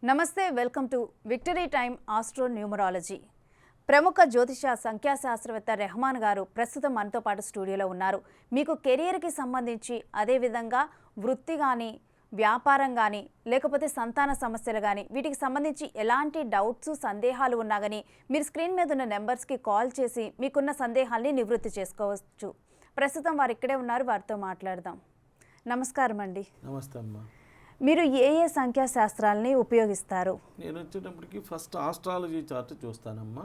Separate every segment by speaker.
Speaker 1: నమస్తే, welcome to victory time astro numerology. ప్రముఖ జ్యోతిష సంఖ్యాశాస్త్రవేత్త రెహమాన్ గారు ప్రస్తుతం మనతో పాటు స్టూడియోలో ఉన్నారు. మీకు కెరియర్కి సంబంధించి, అదేవిధంగా వృత్తి కానీ, వ్యాపారం కానీ, లేకపోతే సంతాన సమస్యలు కానీ, వీటికి సంబంధించి ఎలాంటి డౌట్స్, సందేహాలు ఉన్నా కానీ మీరు స్క్రీన్ మీద ఉన్న నెంబర్స్కి కాల్ చేసి మీకున్న సందేహాల్ని నివృత్తి చేసుకోవచ్చు. ప్రస్తుతం వారు ఇక్కడే ఉన్నారు, వారితో మాట్లాడదాం. నమస్కారం అండి.
Speaker 2: నమస్తే అమ్మా.
Speaker 1: మీరు ఏ సంఖ్యాశాస్త్రాలని ఉపయోగిస్తారు?
Speaker 2: నేను వచ్చేటప్పటికి ఫస్ట్ ఆస్ట్రాలజీ చార్ట్ చూస్తానమ్మా.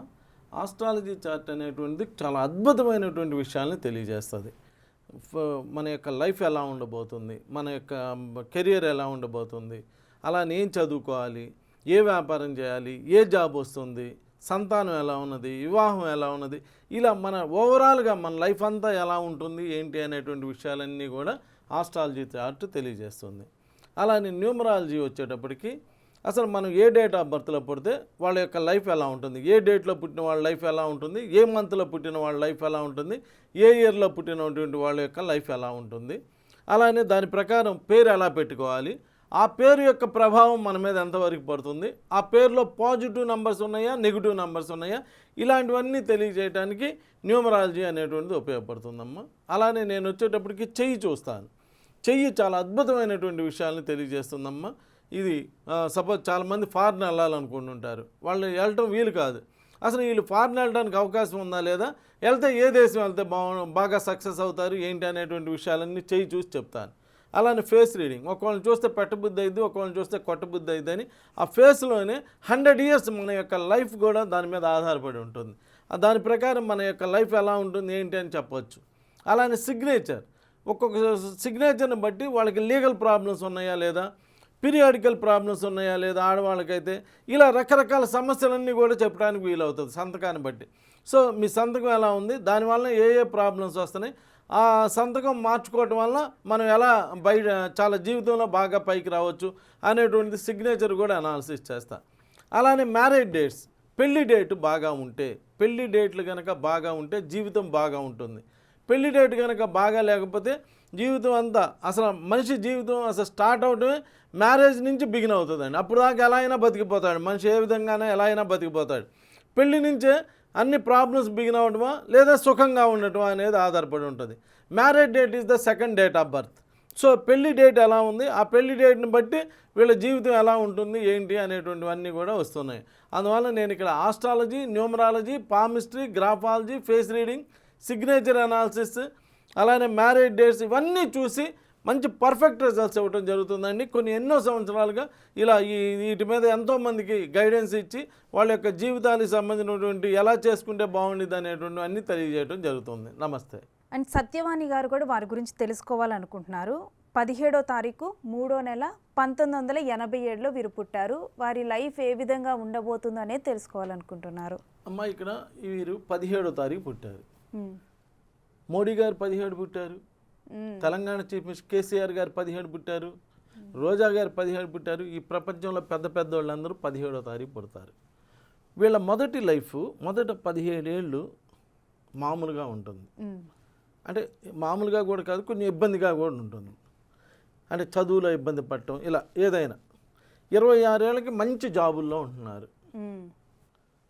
Speaker 2: ఆస్ట్రాలజీ చార్ట్ అనేటువంటిది చాలా అద్భుతమైనటువంటి విషయాల్ని తెలియజేస్తుంది. మన యొక్క లైఫ్ ఎలా ఉండబోతుంది, మన యొక్క కెరియర్ ఎలా ఉండబోతుంది, అలా నేను చదువుకోవాలి, ఏ వ్యాపారం చేయాలి, ఏ జాబ్ వస్తుంది, సంతానం ఎలా ఉన్నది, వివాహం ఎలా ఉన్నది, ఇలా మన ఓవరాల్గా మన లైఫ్ అంతా ఎలా ఉంటుంది ఏంటి అనేటువంటి విషయాలన్నీ కూడా ఆస్ట్రాలజీ చార్ట్ తెలియజేస్తుంది. అలానే న్యూమరాలజీ వచ్చేటప్పటికి అసలు మనం ఏ డేట్ ఆఫ్ బర్త్లో పుడితే వాళ్ళ యొక్క లైఫ్ ఎలా ఉంటుంది, ఏ డేట్లో పుట్టిన వాళ్ళ లైఫ్ ఎలా ఉంటుంది, ఏ మంత్లో పుట్టిన వాళ్ళ లైఫ్ ఎలా ఉంటుంది, ఏ ఇయర్లో పుట్టినటువంటి వాళ్ళ యొక్క లైఫ్ ఎలా ఉంటుంది, అలానే దాని ప్రకారం పేరు ఎలా పెట్టుకోవాలి, ఆ పేరు యొక్క ప్రభావం మన మీద ఎంతవరకు పడుతుంది, ఆ పేరులో పాజిటివ్ నెంబర్స్ ఉన్నాయా, నెగిటివ్ నెంబర్స్ ఉన్నాయా, ఇలాంటివన్నీ తెలియజేయడానికి న్యూమరాలజీ అనేటువంటిది ఉపయోగపడుతుందమ్మా. అలానే నేను వచ్చేటప్పటికి చెయ్యి చూస్తాను. చెయ్యి చాలా అద్భుతమైనటువంటి విషయాలను తెలియజేస్తుందమ్మా. ఇది సపోజ్ చాలామంది ఫారిన్ వెళ్ళాలనుకుంటుంటారు, వాళ్ళు వెళ్ళటం వీలు కాదు. అసలు వీళ్ళు ఫారిన్ వెళ్ళడానికి అవకాశం ఉందా లేదా, వెళ్తే ఏ దేశం వెళ్తే బాగా సక్సెస్ అవుతారు ఏంటి అనేటువంటి విషయాలన్నీ చెయ్యి చూసి చెప్తాను. అలానే ఫేస్ రీడింగ్, ఒకళ్ళని చూస్తే పెట్టబుద్ధి అయింది, ఒకళ్ళని చూస్తే కొట్టబుద్ధి అయింది అని ఆ ఫేస్లోనే 100 years మన యొక్క లైఫ్ కూడా దాని మీద ఆధారపడి ఉంటుంది. దాని ప్రకారం మన యొక్క లైఫ్ ఎలా ఉంటుంది ఏంటి అని చెప్పవచ్చు. అలానే సిగ్నేచర్, ఒక్కొక్క సిగ్నేచర్ని బట్టి వాళ్ళకి లీగల్ ప్రాబ్లమ్స్ ఉన్నాయా లేదా, పీరియాడికల్ ప్రాబ్లమ్స్ ఉన్నాయా లేదా, ఆడవాళ్ళకైతే ఇలా రకరకాల సమస్యలన్నీ కూడా చెప్పడానికి వీలవుతుంది సంతకాన్ని బట్టి. సో మీ సంతకం ఎలా ఉంది, దానివల్ల ఏ ఏ ప్రాబ్లమ్స్ వస్తున్నాయి, ఆ సంతకం మార్చుకోవటం వల్ల మనం ఎలా బయట చాలా జీవితంలో బాగా పైకి రావచ్చు అనేటువంటిది సిగ్నేచర్ కూడా అనాలిసిస్ చేస్తా. అలానే మ్యారేజ్ డేట్స్, పెళ్లి డేట్ బాగా ఉంటే, పెళ్లి డేట్లు కనుక బాగా ఉంటే జీవితం బాగా ఉంటుంది. పెళ్లి డేట్ కనుక బాగా లేకపోతే జీవితం అంతా అసలు మనిషి జీవితం అసలు స్టార్ట్ అవటమే మ్యారేజ్ నుంచి బిగిన్ అవుతుందండి. అప్పుడు దాకా ఎలా అయినా బతికిపోతాడు మనిషి, ఏ విధంగానే ఎలా అయినా బతికిపోతాడు. పెళ్లి నుంచే అన్ని ప్రాబ్లమ్స్ బిగిన్ అవ్వటమా లేదా సుఖంగా ఉండటమా అనేది ఆధారపడి ఉంటుంది. Marriage date is the second date of birth. So పెళ్లి డేట్ ఎలా ఉంది, ఆ పెళ్లి డేట్ని బట్టి వీళ్ళ జీవితం ఎలా ఉంటుంది ఏంటి అనేటువంటివన్నీ కూడా వస్తున్నాయి. అందువల్ల నేను ఇక్కడ astrology, numerology, palmistry, graphology, face reading, signature analysis, అలానే మ్యారేజ్ డేట్స్ ఇవన్నీ చూసి మంచి పర్ఫెక్ట్ రిజల్ట్స్ ఇవ్వడం జరుగుతుందండి. ఎన్నో సంవత్సరాలుగా ఇలా వీటి మీద ఎంతోమందికి గైడెన్స్ ఇచ్చి వాళ్ళ యొక్క జీవితానికి సంబంధించినటువంటి ఎలా చేసుకుంటే బాగుండేది అనేటువంటి అన్నీ తెలియజేయడం జరుగుతుంది. నమస్తే.
Speaker 1: అండ్ సత్యవాణి గారు కూడా వారి గురించి తెలుసుకోవాలనుకుంటున్నారు. 17వ తారీఖు 3వ నెల 1987లో వీరు పుట్టారు. వారి లైఫ్ ఏ విధంగా ఉండబోతుందో అనేది తెలుసుకోవాలనుకుంటున్నారు.
Speaker 2: అమ్మ ఇక్కడ వీరు 17వ తారీఖు పుట్టారు. మోడీ గారు 17 పుట్టారు, తెలంగాణ చీఫ్ మినిస్టర్ కేసీఆర్ గారు 17 పుట్టారు, రోజా గారు 17 పుట్టారు. ఈ ప్రపంచంలో పెద్ద పెద్ద వాళ్ళందరూ 17వ తారీఖు పుడతారు. వీళ్ళ మొదటి లైఫ్ మొదట 17 ఏళ్ళు మామూలుగా ఉంటుంది. అంటే మామూలుగా కూడా కాదు, కొన్ని ఇబ్బందిగా కూడా ఉంటుంది. అంటే చదువులో ఇబ్బంది పడటం, ఇలా ఏదైనా. 26 ఏళ్ళకి మంచి జాబుల్లో ఉంటున్నారు.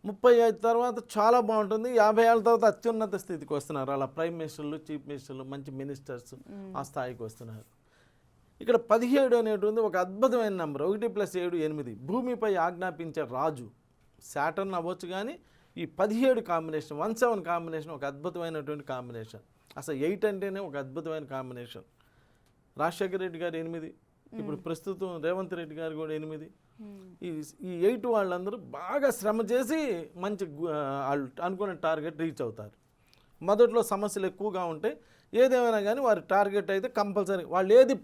Speaker 2: 35 తర్వాత చాలా బాగుంటుంది. 50 ఏళ్ళ తర్వాత అత్యున్నత స్థితికి వస్తున్నారు. అలా ప్రైమ్ మినిస్టర్లు, చీఫ్ మినిస్టర్లు, మంచి మినిస్టర్స్ ఆ స్థాయికి వస్తున్నారు. ఇక్కడ 17 అనేటువంటి ఒక అద్భుతమైన నెంబర్. 1 + 7 8. భూమిపై ఆజ్ఞాపించే రాజు శాటర్న్ అవ్వచ్చు, కానీ ఈ 17 కాంబినేషన్, 17 కాంబినేషన్ ఒక అద్భుతమైనటువంటి కాంబినేషన్. అసలు 8 అంటేనే ఒక అద్భుతమైన కాంబినేషన్. రాజశేఖర రెడ్డి గారు 8, ఇప్పుడు ప్రస్తుతం రేవంత్ రెడ్డి గారు కూడా 8. ఈ 8 వాళ్ళందరూ బాగా శ్రమ చేసి మంచి వాళ్ళు అనుకున్న టార్గెట్ రీచ్ అవుతారు. మొదట్లో సమస్యలు ఎక్కువగా ఉంటాయి, ఏదేమైనా కానీ వారి టార్గెట్ అయితే కంపల్సరీ. వాళ్ళు ఏది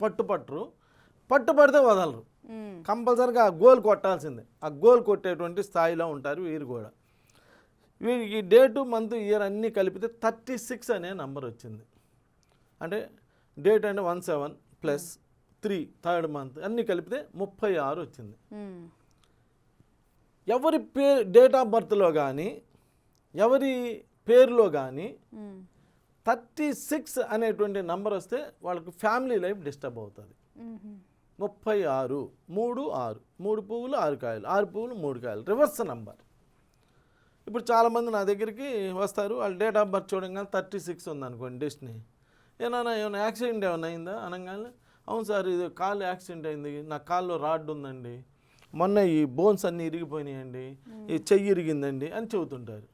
Speaker 2: పట్టుపడితే వదలరు, కంపల్సరీగా ఆ గోల్ కొట్టాల్సిందే. ఆ గోల్ కొట్టేటువంటి స్థాయిలో ఉంటారు వీరు కూడా. వీరికి డేటు, మంత్, ఇయర్ అన్నీ కలిపితే 36 అనే నెంబర్ వచ్చింది. అంటే డేట్ అంటే 17 + 3 థర్డ్ మంత్ అన్నీ కలిపితే 36 వచ్చింది. ఎవరి డేట్ ఆఫ్ బర్త్లో కానీ ఎవరి పేరులో కానీ 36 అనేటువంటి నంబర్ వస్తే వాళ్ళకి ఫ్యామిలీ లైఫ్ డిస్టర్బ్ అవుతుంది. 36 3 6 3 పువ్వులు 6 కాయలు 6 పువ్వులు 3 కాయలు రివర్స్ నంబర్. ఇప్పుడు చాలామంది నా దగ్గరికి వస్తారు, వాళ్ళ డేట్ ఆఫ్ బర్త్ చూడంగానే 36 ఉందనుకోండి డెస్టినీ. ఏమన్నా యాక్సిడెంట్ ఏమైనా అయిందా అనగానే, అవును సార్ ఇది కాలు యాక్సిడెంట్ అయింది, నా కాల్లో రాడ్ ఉందండి, మొన్న ఈ బోన్స్ అన్నీ ఇరిగిపోయినాయండి, ఈ చెయ్యి ఇరిగిందండి అని చెబుతుంటారు.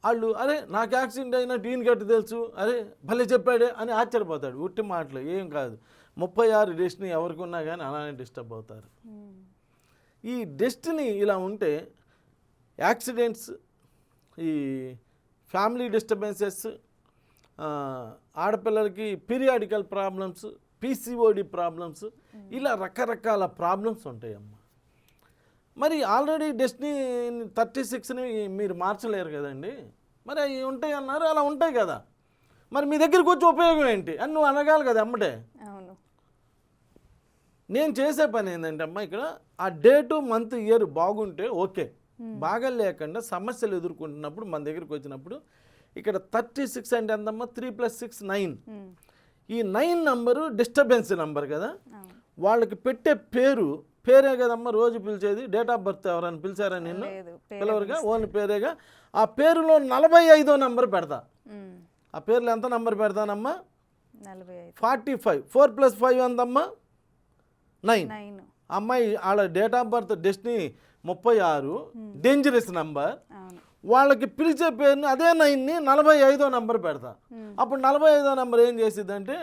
Speaker 2: వాళ్ళు అరే నాకు యాక్సిడెంట్ అయినట్టు ఈయన గట్టి తెలుసు, అరే భలే చెప్పాడే అని ఆశ్చర్యపోతాడు. ఉట్టి మాటలు ఏం కాదు. 36 డెస్టినీ ఎవరికి ఉన్నా కానీ అలానే డిస్టర్బ్ అవుతారు. ఈ డెస్టినీ ఇలా ఉంటే యాక్సిడెంట్స్, ఈ ఫ్యామిలీ డిస్టర్బెన్సెస్, ఆడపిల్లలకి పీరియాడికల్ ప్రాబ్లమ్స్, పీసీఓడి ప్రాబ్లమ్స్, ఇలా రకరకాల ప్రాబ్లమ్స్ ఉంటాయమ్మా. మరి ఆల్రెడీ డెస్టినీ 36ని మీరు మార్చలేరు కదండి, మరి అవి ఉంటాయి అన్నారు, అలా ఉంటాయి కదా, మరి మీ దగ్గరికి వచ్చి ఉపయోగం ఏంటి అని నువ్వు అనగాలి కదా అమ్మటే.
Speaker 1: అవును.
Speaker 2: నేను చేసే పని ఏంటంటే అమ్మా, ఇక్కడ ఆ డేటు మంత్ ఇయర్ బాగుంటే ఓకే, బాగా లేకుండా సమస్యలు ఎదుర్కొంటున్నప్పుడు మన దగ్గరికి వచ్చినప్పుడు ఇక్కడ 36 అంటే ఎంతమ్మా, 3 + 6 9. ఈ 9 నంబరు డిస్టర్బెన్స్ నంబర్ కదా, వాళ్ళకి పెట్టే పేరే కదమ్మా రోజు పిలిచేది. డేట్ ఆఫ్ బర్త్ ఎవరైనా పిలిచారా నిన్ను? పిలవరుగా, ఓన్లీ పేరేగా. ఆ పేరులో 45వ నంబర్ పెడతా. ఆ పేర్లో ఎంత నంబర్ పెడతానమ్మా? 45. 4 + 5 ఎంతమ్మా? 9. అమ్మాయి వాళ్ళ date of birth destiny 36, dangerous number. వాళ్ళకి పిలిచే పేరుని అదే 9ని 45వ నంబర్ పెడతా. అప్పుడు 45వ నంబర్ ఏం చేసిద్దంటే,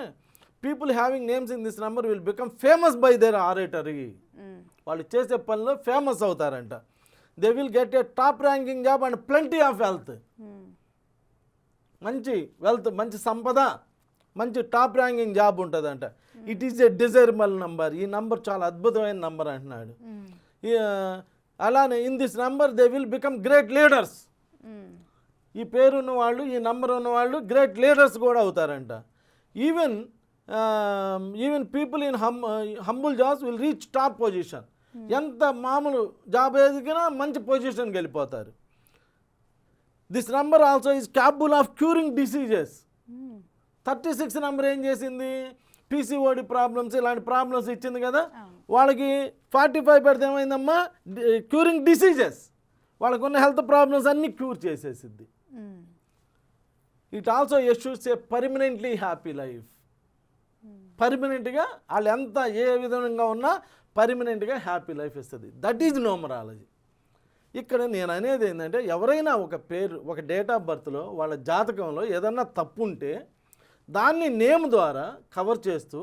Speaker 2: people having names in this number will become famous by their oratory. వాళ్ళు చేసే పనిలో ఫేమస్ అవుతారంట. They will get a top ranking job and plenty of wealth. మంచి వెల్త్, మంచి సంపద, మంచి టాప్ ర్యాంకింగ్ జాబ్ ఉంటుందంట. It is a desirable number. ఈ నంబర్ చాలా అద్భుతమైన నంబర్ అంటున్నాడు. అలానే in this number they will become great leaders. ఈ పేరు ఉన్న వాళ్ళు, ఈ నంబర్ ఉన్న వాళ్ళు గ్రేట్ లీడర్స్ కూడా అవుతారంట. Even people in humble jobs will reach top position. ఎంత మామూలు జాబ్ ఎదిగినా మంచి పొజిషన్కి వెళ్ళిపోతారు. This number also is capable of curing diseases. 36 number ఏం చేసింది, పీసీఓడి ప్రాబ్లమ్స్, ఇలాంటి ప్రాబ్లమ్స్ ఇచ్చింది కదా. వాళ్ళకి 45 పెడితే ఏమైందమ్మా, క్యూరింగ్ డిసీజెస్, వాళ్ళకున్న హెల్త్ ప్రాబ్లమ్స్ అన్నీ క్యూర్ చేసేసిద్ది. ఇట్ ఆల్సో ఎష్యూస్ ఏ పర్మనెంట్లీ హ్యాపీ లైఫ్. పర్మనెంట్గా వాళ్ళు ఎంత ఏ విధంగా ఉన్నా పర్మనెంట్గా హ్యాపీ లైఫ్ ఇస్తుంది. That is numerology. ఇక్కడ నేను అనేది ఏంటంటే, ఎవరైనా ఒక పేరు, ఒక డేట్ ఆఫ్ బర్త్లో వాళ్ళ జాతకంలో ఏదన్నా తప్పు ఉంటే దాన్ని నేమ్ ద్వారా కవర్ చేస్తూ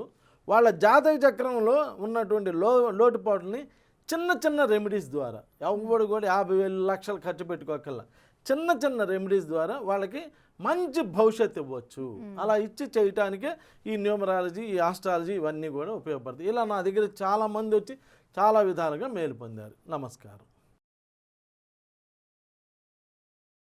Speaker 2: వాళ్ళ జాతక చక్రంలో ఉన్నటువంటి లోటుపాటుని చిన్న చిన్న రెమెడీస్ ద్వారా, ఎవరు కూడా 50,000 లక్షలు ఖర్చు పెట్టుకోకల్లా చిన్న చిన్న రెమెడీస్ ద్వారా వాళ్ళకి మంచి భవిష్యత్తు ఇవ్వచ్చు. అలా ఇచ్చి చేయటానికే ఈ న్యూమరాలజీ, ఈ ఆస్ట్రాలజీ ఇవన్నీ కూడా ఉపయోగపడతాయి. ఇలా నా దగ్గర చాలామంది వచ్చి చాలా విధాలుగా మేలు పొందారు. నమస్కారం.